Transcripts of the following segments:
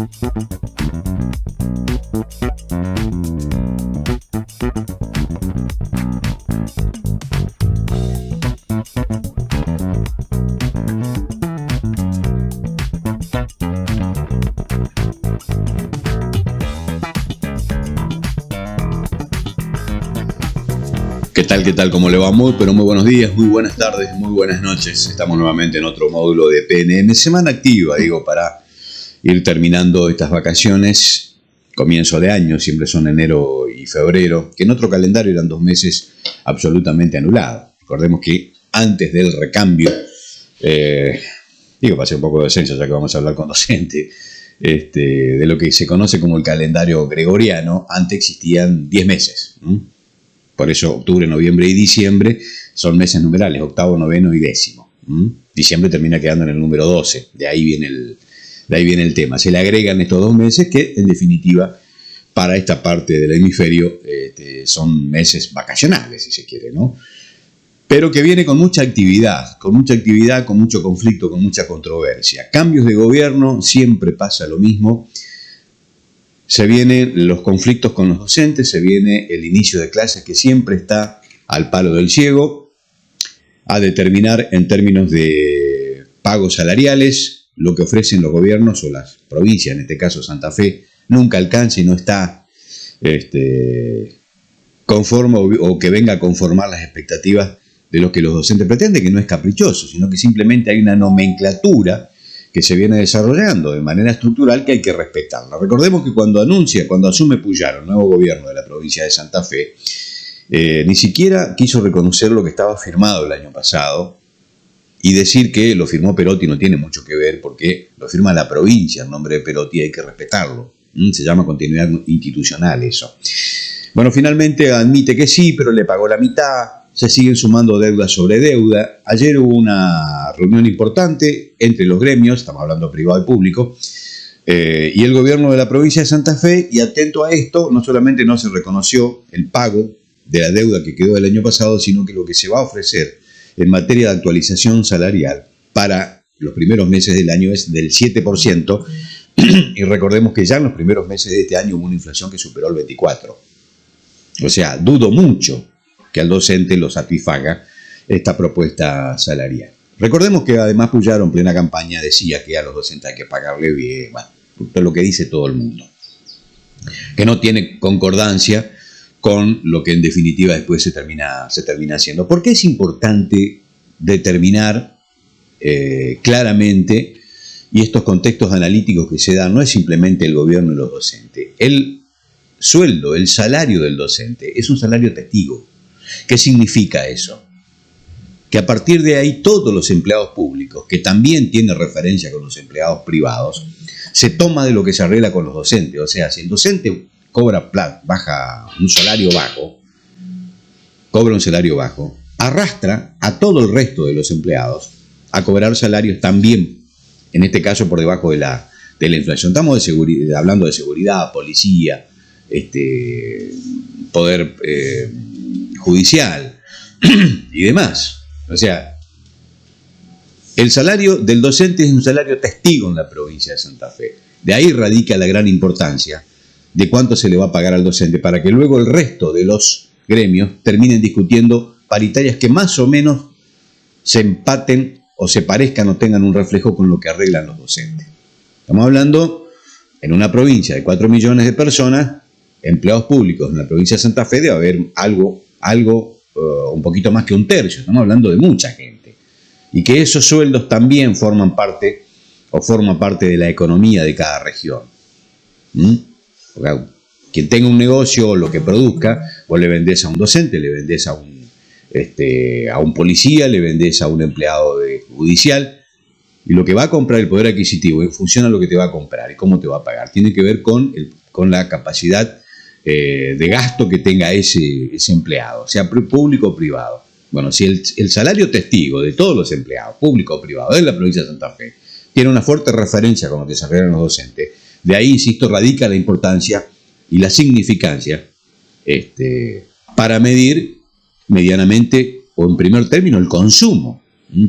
¿Qué tal? ¿Cómo le va? Muy buenos días, muy buenas tardes, muy buenas noches. Estamos nuevamente en otro módulo de PNM. Semana activa, para ir terminando estas vacaciones. Comienzo de año, siempre son enero y febrero, que en otro calendario eran 2 meses absolutamente anulados. Recordemos que antes del recambio, pasé un poco de descenso, ya que vamos a hablar con docente, de lo que se conoce como el calendario gregoriano. Antes existían 10 meses. Por eso octubre, noviembre y diciembre son meses numerales, octavo, noveno y décimo. Diciembre termina quedando en el número 12, de ahí viene el tema. Se le agregan estos 2 meses que, en definitiva, para esta parte del hemisferio son meses vacacionales, si se quiere, ¿no? Pero que viene con mucha actividad, con mucho conflicto, con mucha controversia. Cambios de gobierno, siempre pasa lo mismo. Se vienen los conflictos con los docentes, se viene el inicio de clases que siempre está al palo del ciego, a determinar en términos de pagos salariales, lo que ofrecen los gobiernos o las provincias, en este caso Santa Fe, nunca alcanza y no está conforme o que venga a conformar las expectativas de lo que los docentes pretenden, que no es caprichoso, sino que simplemente hay una nomenclatura que se viene desarrollando de manera estructural que hay que respetarla. Recordemos que cuando asume Puyaro, el nuevo gobierno de la provincia de Santa Fe, ni siquiera quiso reconocer lo que estaba firmado el año pasado y decir que lo firmó Perotti no tiene mucho que ver porque lo firma la provincia en nombre de Perotti y hay que respetarlo. Se llama continuidad institucional eso. Bueno, finalmente admite que sí, pero le pagó la mitad. Se siguen sumando deuda sobre deuda. Ayer hubo una reunión importante entre los gremios, estamos hablando privado y público, y el gobierno de la provincia de Santa Fe, y atento a esto, no solamente no se reconoció el pago de la deuda que quedó del año pasado, sino que lo que se va a ofrecer en materia de actualización salarial para los primeros meses del año es del 7%, y recordemos que ya en los primeros meses de este año hubo una inflación que superó el 24%. O sea, dudo mucho que al docente lo satisfaga esta propuesta salarial. Recordemos que además Puyaro en plena campaña decía que a los docentes hay que pagarle bien, lo que dice todo el mundo, que no tiene concordancia con lo que en definitiva después se termina haciendo. ¿Por qué es importante determinar claramente, y estos contextos analíticos que se dan, no es simplemente el gobierno y los docentes? El sueldo, el salario del docente es un salario testigo. ¿Qué significa eso? Que a partir de ahí todos los empleados públicos, que también tiene referencia con los empleados privados, se toma de lo que se arregla con los docentes. O sea, si el docente cobra un salario bajo, arrastra a todo el resto de los empleados a cobrar salarios también, en este caso por debajo de la inflación. Estamos hablando de seguridad, policía, poder judicial y demás. O sea, el salario del docente es un salario testigo en la provincia de Santa Fe. De ahí radica la gran importancia de cuánto se le va a pagar al docente para que luego el resto de los gremios terminen discutiendo paritarias que más o menos se empaten o se parezcan o tengan un reflejo con lo que arreglan los docentes. Estamos hablando en una provincia de 4 millones de personas, empleados públicos en la provincia de Santa Fe debe haber algo un poquito más que un tercio. Estamos hablando de mucha gente. Y que esos sueldos también forman parte de la economía de cada región. Porque quien tenga un negocio o lo que produzca, vos le vendés a un docente, le vendés a un policía, le vendés a un empleado judicial, y lo que va a comprar el poder adquisitivo en función a lo que te va a comprar y cómo te va a pagar, tiene que ver con la capacidad de gasto que tenga ese empleado, sea público o privado. Bueno, si el salario testigo de todos los empleados, público o privado, de la provincia de Santa Fe, tiene una fuerte referencia con lo que se arreglan los docentes, de ahí, insisto, radica la importancia y la significancia para medir medianamente o en primer término el consumo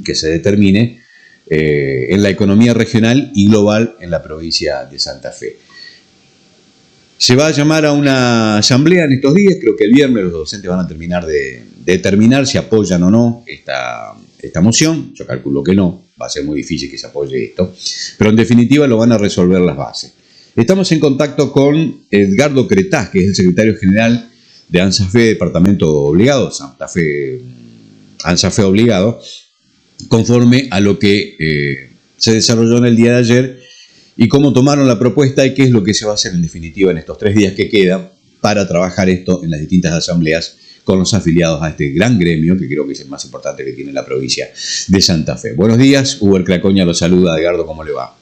que se determine en la economía regional y global en la provincia de Santa Fe. Se va a llamar a una asamblea en estos días, creo que el viernes los docentes van a terminar de determinar si apoyan o no esta moción. Yo calculo que no, va a ser muy difícil que se apoye esto, pero en definitiva lo van a resolver las bases. Estamos en contacto con Edgardo Cretaz, que es el secretario general de ANSAFE, departamento obligado, Santa Fe, ANSAFE obligado, conforme a lo que se desarrolló en el día de ayer y cómo tomaron la propuesta y qué es lo que se va a hacer en definitiva en estos 3 días que quedan para trabajar esto en las distintas asambleas con los afiliados a este gran gremio, que creo que es el más importante que tiene la provincia de Santa Fe. Buenos días, Uber Clacoña lo saluda. Edgardo, ¿cómo le va?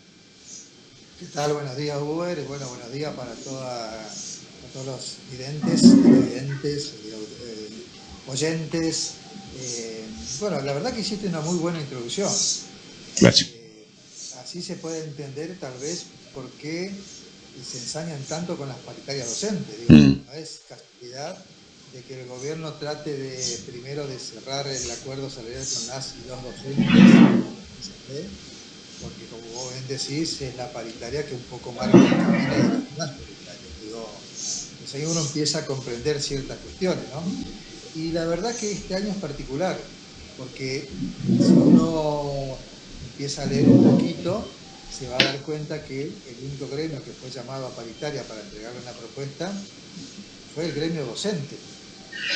¿Qué tal? Buenos días, Uber. Bueno, buenos días para todos los videntes, oyentes. Bueno, la verdad que hiciste una muy buena introducción. Gracias. Así se puede entender tal vez por qué se ensañan tanto con las paritarias docentes. Digo, no es casualidad de que el gobierno trate primero de cerrar el acuerdo salarial con las y los docentes, porque como vos bien decís, es la paritaria que un poco marca el camino de las demás paritarias. Digo, pues ahí uno empieza a comprender ciertas cuestiones, ¿no? Y la verdad que este año es particular, porque si uno empieza a leer un poquito, se va a dar cuenta que el único gremio que fue llamado a paritaria para entregarle una propuesta fue el gremio docente.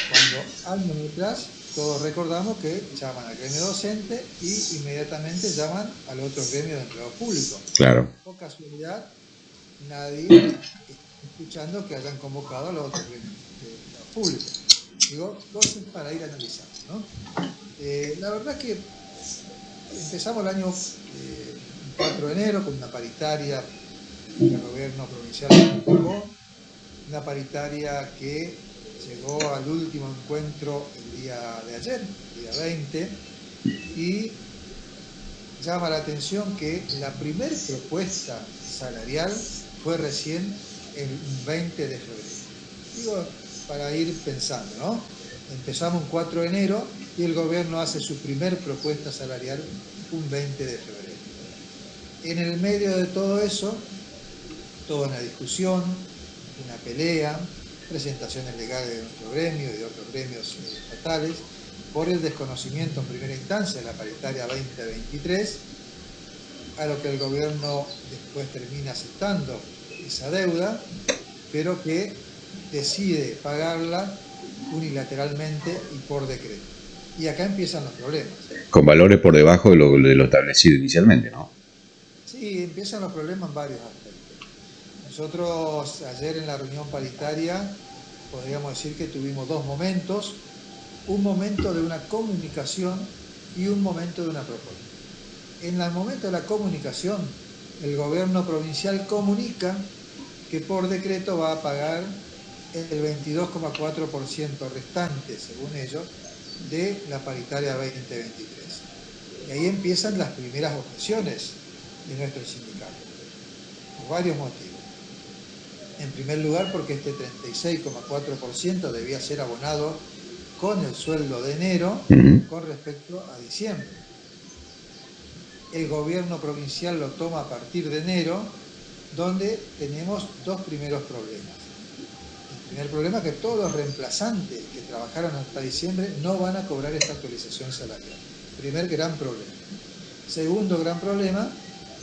Cuando años atrás todos recordamos que llaman al gremio docente y inmediatamente llaman al otro gremio de empleados públicos. Claro. Por casualidad, nadie está escuchando que hayan convocado a los otros gremios de empleados públicos. Digo, cosas para ir analizando, ¿no? La verdad que empezamos el año 4 de enero con una paritaria que el gobierno provincial convocó, una paritaria que llegó al último encuentro el día de ayer, el día 20, y llama la atención que la primera propuesta salarial fue recién el 20 de febrero. Digo, para ir pensando, ¿no? Empezamos un 4 de enero y el gobierno hace su primer propuesta salarial un 20 de febrero. En el medio de todo eso, toda una discusión, una pelea, presentaciones legales de nuestro gremio y de otros gremios estatales, por el desconocimiento en primera instancia de la paritaria 2023, a lo que el gobierno después termina aceptando esa deuda, pero que decide pagarla unilateralmente y por decreto. Y acá empiezan los problemas. Con valores por debajo de lo establecido inicialmente, ¿no? Sí, empiezan los problemas en varios aspectos. Nosotros ayer en la reunión paritaria podríamos decir que tuvimos 2 momentos, un momento de una comunicación y un momento de una propuesta. En el momento de la comunicación, el gobierno provincial comunica que por decreto va a pagar el 22,4% restante, según ellos, de la paritaria 2023. Y ahí empiezan las primeras objeciones de nuestro sindicato, por varios motivos. En primer lugar, porque este 36,4% debía ser abonado con el sueldo de enero con respecto a diciembre. El gobierno provincial lo toma a partir de enero, donde tenemos 2 primeros problemas. El primer problema es que todos los reemplazantes que trabajaron hasta diciembre no van a cobrar esta actualización salarial. Primer gran problema. Segundo gran problema,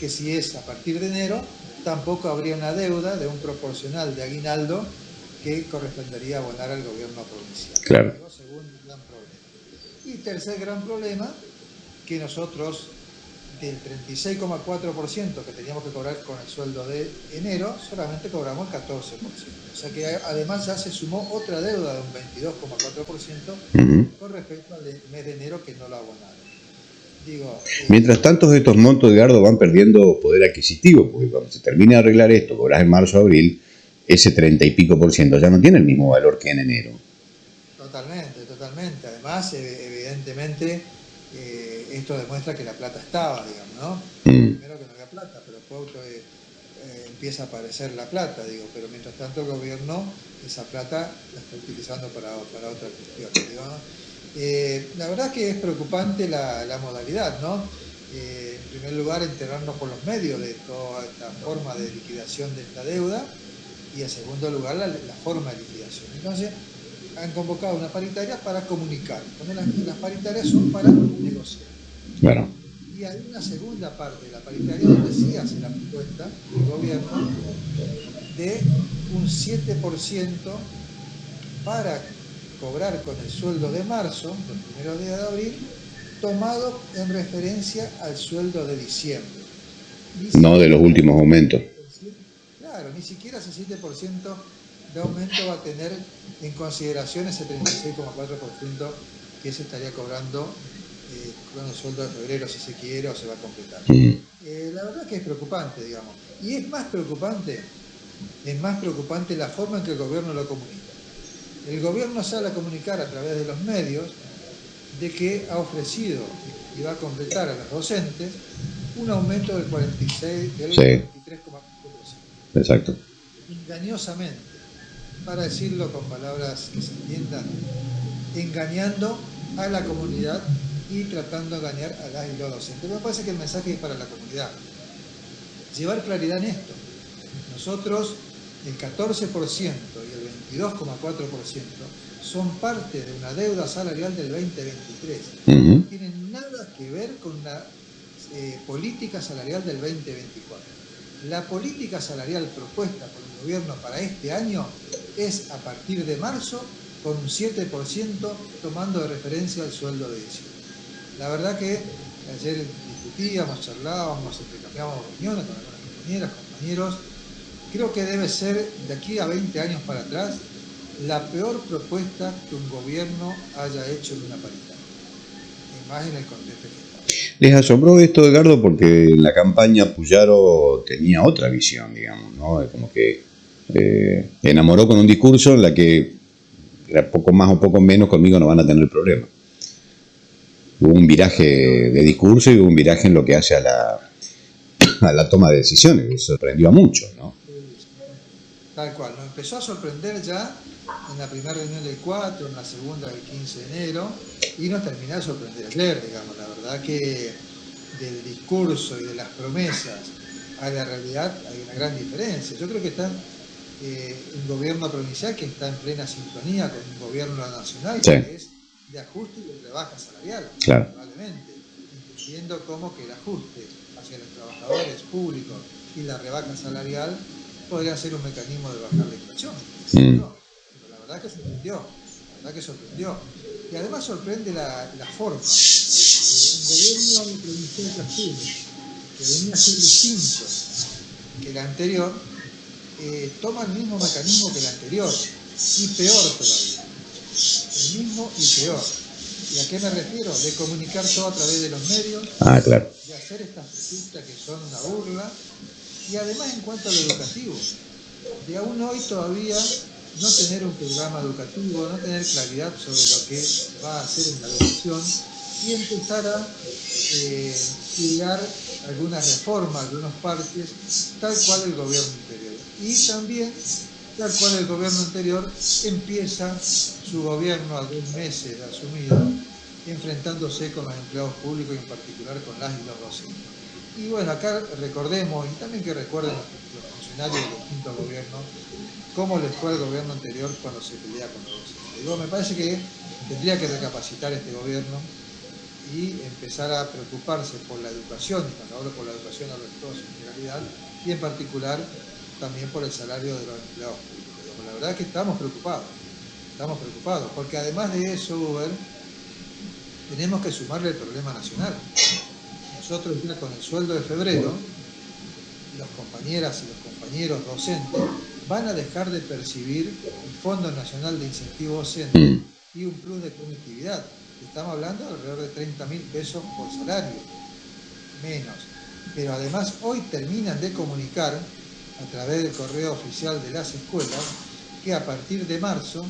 que si es a partir de enero, tampoco habría una deuda de un proporcional de aguinaldo que correspondería abonar al gobierno provincial. Claro. Segundo gran problema. Y tercer gran problema, que nosotros del 36,4% que teníamos que cobrar con el sueldo de enero, solamente cobramos el 14%. O sea que además ya se sumó otra deuda de un 22,4% con respecto al mes de enero que no la abonaron. Mientras tanto, estos montos, Edgardo, van perdiendo poder adquisitivo, porque cuando se termine de arreglar esto, cobras en marzo o abril, ese 30 y pico por ciento ya no tiene el mismo valor que en enero. Totalmente, totalmente. Además, evidentemente, esto demuestra que la plata estaba, digamos, ¿no? Primero que no había plata, pero después empieza a aparecer la plata, digo, pero mientras tanto el gobierno esa plata la está utilizando para otras cuestiones, digo, ¿no? La verdad que es preocupante la modalidad, ¿no? en primer lugar, enterarnos por los medios de toda esta forma de liquidación de esta deuda y en segundo lugar, la forma de liquidación. Entonces, han convocado una paritaria para comunicar, cuando las paritarias son para negociar. Claro. Y hay una segunda parte de la paritaria donde sí hace la propuesta el gobierno de un 7% para cobrar con el sueldo de marzo, los primeros días de abril, tomado en referencia al sueldo de diciembre. No de los últimos aumentos. Claro, ni siquiera ese 7% de aumento va a tener en consideración ese 36,4% que se estaría cobrando con el sueldo de febrero, si se quiere, o se va a completar. La verdad es que es preocupante, digamos. Y es más preocupante la forma en que el gobierno lo comunica. El gobierno sale a comunicar a través de los medios de que ha ofrecido y va a completar a los docentes un aumento del 43,4%. Exacto. Engañosamente, para decirlo con palabras que se entiendan, engañando a la comunidad y tratando de engañar a las y los docentes. Me parece que el mensaje es para la comunidad. Llevar claridad en esto. Nosotros, el 14% y el 22,4% son parte de una deuda salarial del 2023. No tienen nada que ver con la política salarial del 2024. La política salarial propuesta por el gobierno para este año es a partir de marzo con un 7% tomando de referencia el sueldo de diciembre. La verdad que ayer discutíamos, charlábamos, intercambiábamos opiniones con algunas compañeras, compañeros. Creo que debe ser, de aquí a 20 años para atrás, la peor propuesta que un gobierno haya hecho en una paritaria, y más en el contexto que está. Les asombró esto, Edgardo, porque en la campaña Puyaro tenía otra visión, digamos, ¿no? Como que enamoró con un discurso en la que era poco más o poco menos, conmigo no van a tener problema. Hubo un viraje de discurso y hubo un viraje en lo que hace a la toma de decisiones, que sorprendió a muchos, ¿no? Tal cual, nos empezó a sorprender ya en la primera reunión del 4, en la segunda del 15 de enero, y nos terminó de sorprender ayer, digamos. La verdad que del discurso y de las promesas a la realidad hay una gran diferencia. Yo creo que está un gobierno provincial que está en plena sintonía con un gobierno nacional que es de ajuste y de rebaja salarial, probablemente, entendiendo como que el ajuste hacia los trabajadores públicos y la rebaja salarial podría ser un mecanismo de bajar la inflación. Pero la verdad que sorprendió. Y además sorprende la forma. Un gobierno provincial de Asturias, que venía a ser distinto que el anterior, toma el mismo mecanismo que el anterior, y peor todavía. El mismo y peor. ¿Y a qué me refiero? De comunicar todo a través de los medios, de hacer estas propuestas que son una burla, y además en cuanto a lo educativo, de aún hoy todavía no tener un programa educativo, no tener claridad sobre lo que va a hacer en la educación y empezar a idear algunas reformas, algunos parches, tal cual el gobierno anterior. Y también, tal cual el gobierno anterior empieza su gobierno a 2 meses de asumido, enfrentándose con los empleados públicos y en particular con las y los docentes. Y bueno, acá recordemos, y también que recuerden los funcionarios del distintos gobiernos, cómo les fue al gobierno anterior cuando se pelea con los docentes. Digo, me parece que tendría que recapacitar este gobierno y empezar a preocuparse por la educación, y cuando hablo por la educación hablo de toda su generalidad, y en particular también por el salario de los empleados públicos. Digo, la verdad es que estamos preocupados, porque además de eso, Uber, tenemos que sumarle el problema nacional. Nosotros ya con el sueldo de febrero, las compañeras y los compañeros docentes van a dejar de percibir el Fondo Nacional de Incentivo Docente y un plus de conectividad. Estamos hablando de alrededor de 30.000 pesos por salario, menos. Pero además hoy terminan de comunicar a través del correo oficial de las escuelas que a partir de marzo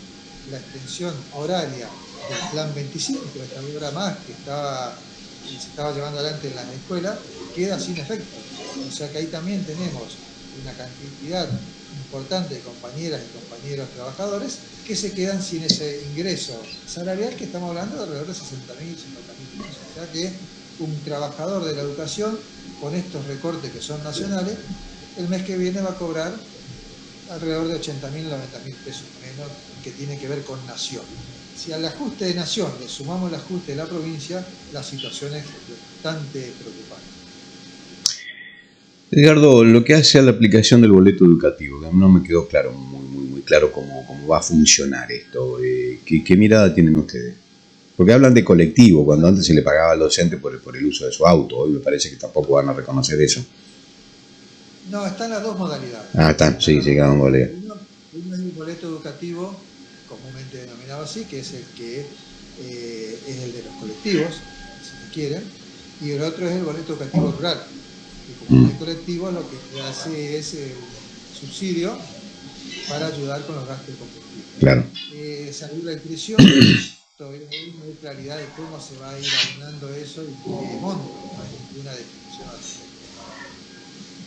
la extensión horaria del Plan 25, esta hora más que se estaba llevando adelante en las escuelas, queda sin efecto. O sea que ahí también tenemos una cantidad importante de compañeras y compañeros trabajadores que se quedan sin ese ingreso salarial, que estamos hablando de alrededor de 60.000, 50.000 pesos. O sea que un trabajador de la educación, con estos recortes que son nacionales, el mes que viene va a cobrar alrededor de 80.000, 90.000 pesos menos, que tiene que ver con nación. Si al ajuste de nación le sumamos el ajuste de la provincia, la situación es bastante preocupante. Edgardo, lo que hace a la aplicación del boleto educativo, que no me quedó claro, muy claro cómo va a funcionar esto. ¿Qué mirada tienen ustedes? Porque hablan de colectivo, cuando antes se le pagaba al docente por el uso de su auto. Hoy me parece que tampoco van a reconocer eso. No, están las dos modalidades. Están, sí, cada modalidad. Uno es el boleto educativo, comúnmente denominado así, que es el que es el de los colectivos, si se quieren, y el otro es el boleto educativo rural. Y como el colectivo lo que hace es el subsidio para ayudar con los gastos de combustible. Claro. Salió la inscripción, todavía no hay claridad de cómo se va a ir abonando eso y qué monto, no hay ninguna definición al respecto.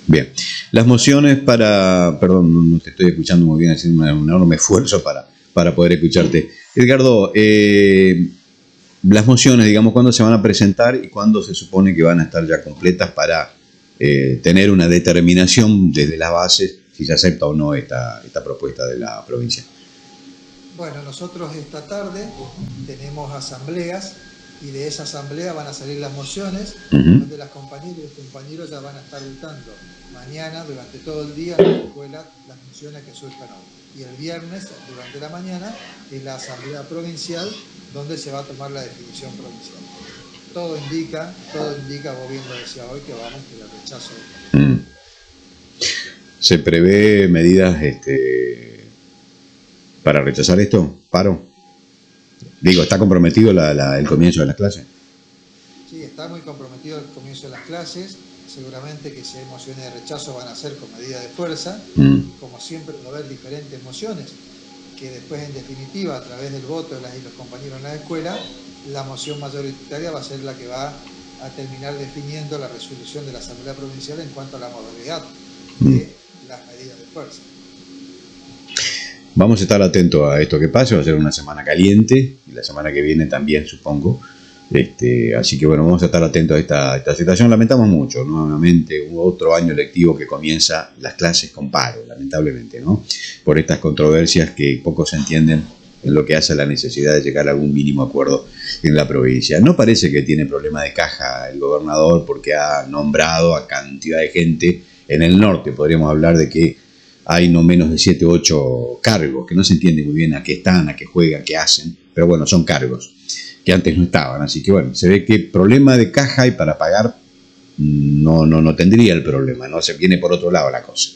Bien, las mociones perdón, no te estoy escuchando muy bien, haciendo un enorme esfuerzo para poder escucharte. Edgardo, las mociones, digamos, ¿cuándo se van a presentar y cuándo se supone que van a estar ya completas para tener una determinación desde las bases si se acepta o no esta propuesta de la provincia? Bueno, nosotros esta tarde tenemos asambleas y de esa asamblea van a salir las mociones, donde las compañeras y los compañeros ya van a estar votando mañana durante todo el día en la escuela las mociones que surjan hoy. Y el viernes, durante la mañana, es la asamblea provincial donde se va a tomar la definición provincial. Todo indica, vos bien lo decía hoy, que vamos por el rechazo. ¿Se prevé medidas para rechazar esto? ¿Paro? Digo, ¿está comprometido el comienzo de las clases? Sí, está muy comprometido el comienzo de las clases. Seguramente que si hay mociones de rechazo van a ser con medida de fuerza. Como siempre va a haber diferentes mociones, que después en definitiva, a través del voto de las y los compañeros en la escuela, la moción mayoritaria va a ser la que va a terminar definiendo la resolución de la Asamblea Provincial en cuanto a la modalidad de las medidas de fuerza. Vamos a estar atentos a esto que pase, va a ser una semana caliente, y la semana que viene también, supongo. Así que bueno, vamos a estar atentos a esta situación. Lamentamos mucho, nuevamente, otro año lectivo que comienza las clases con paro, lamentablemente, ¿no? Por estas controversias que poco se entienden en lo que hace a la necesidad de llegar a algún mínimo acuerdo en la provincia. No parece que tiene problema de caja el gobernador porque ha nombrado a cantidad de gente en el norte. Podríamos hablar de que hay no menos de 7 u 8 cargos, que no se entiende muy bien a qué están, a qué juegan, qué hacen, pero bueno, son cargos que antes no estaban, así que bueno, se ve que problema de caja y para pagar no tendría el problema, no se viene por otro lado la cosa.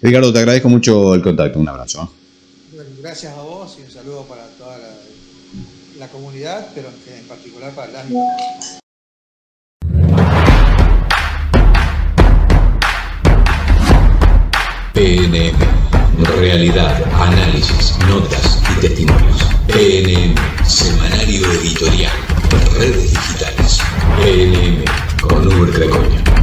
Edgardo, te agradezco mucho el contacto, un abrazo. Bueno, gracias a vos y un saludo para toda la comunidad, pero en particular para las y los. PNM, realidad, análisis, notas y testimonios. PNM, semanario editorial, redes digitales. PNM, con Uber Crecoña.